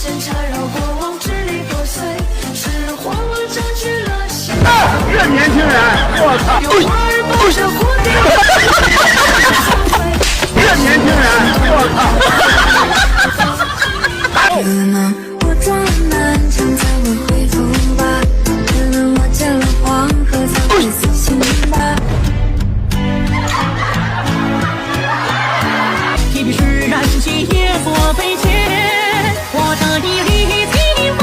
线缠绕过往，支离破碎，是慌乱占据了心。这年轻人，我操！有花儿抱着蝴蝶，这年轻人，我操！可能我撞了南墙才会回头吧，可能我见了黄河才会死心吧。即使燃起夜所悲切，我这一缕希望。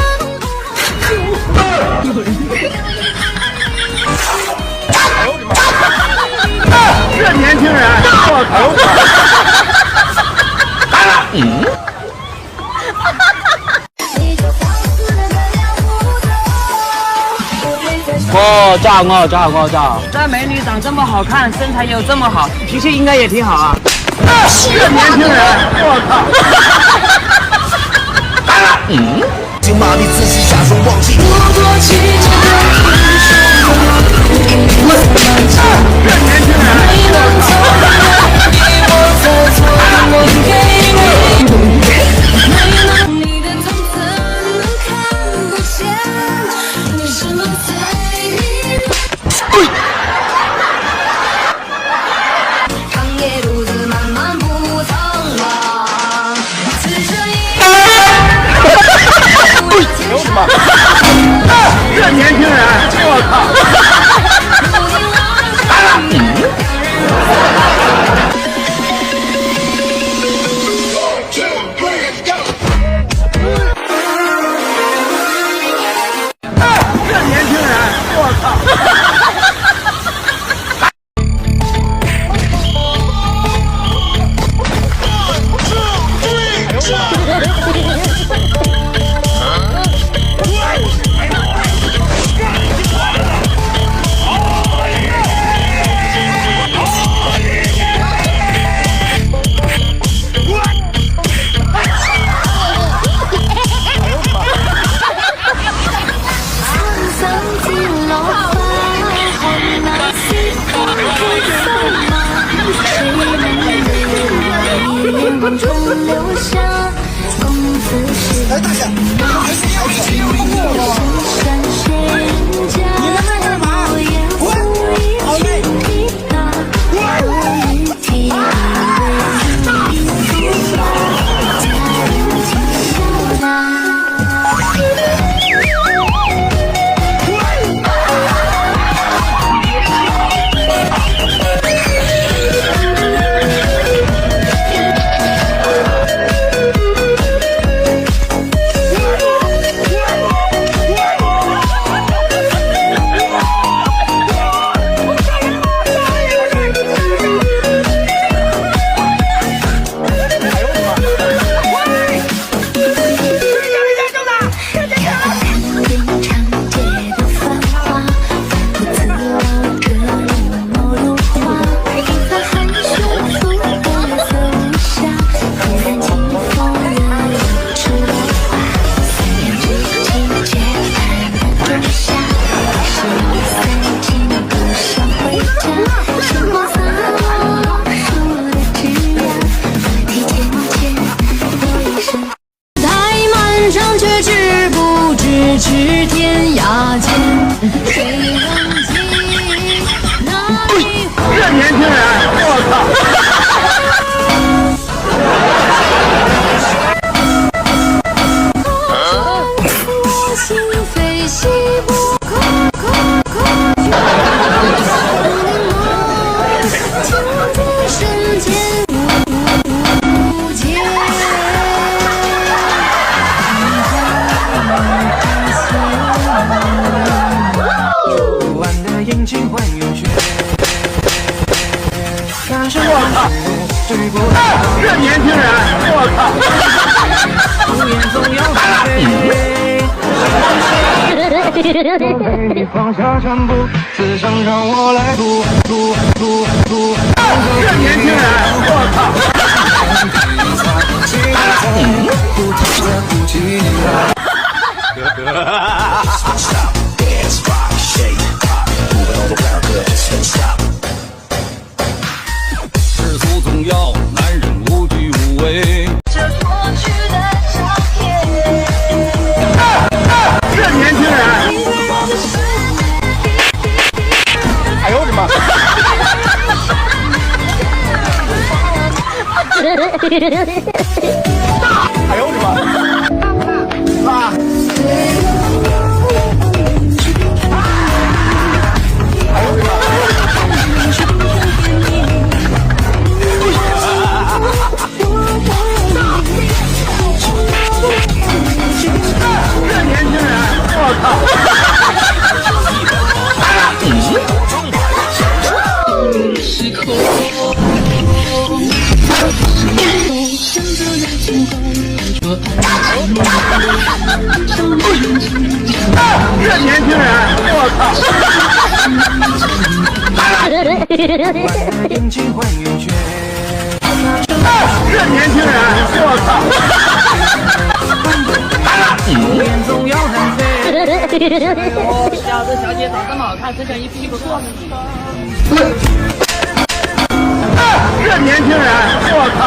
这年轻人，我操！来了，哦，炸我炸我炸！这美女长这么好看，身材又这么好，脾气应该也挺好啊。这年轻人，我操！来了，请麻痹自己，假装忘记。这年轻人，你的痛怎能看不见？为什么在意？长夜独自漫漫不曾忘，此生一这年轻人，我操！来了，这年轻人，我操！留下公子是哎，大侠，还是要钱？山水人家，你们在干嘛？滚！好嘞。至天涯间，谁忘记那一回？这年轻人，我操！我心飞西不空，就在瞬间无间。眼睛换有血，但是我操！这年轻人，我操！不言总要飞，放下全部，此生让我来读。这年轻人，我操！世俗总要男人无惧无畏。这过去的照片。哎呦我的妈！啊！哎呦我的妈！这年轻人，我靠！这年轻人，我靠！这年轻人，我靠！脸总要很黑。小子小姐长这么好看，只想一屁股坐着你。这年轻人，我靠！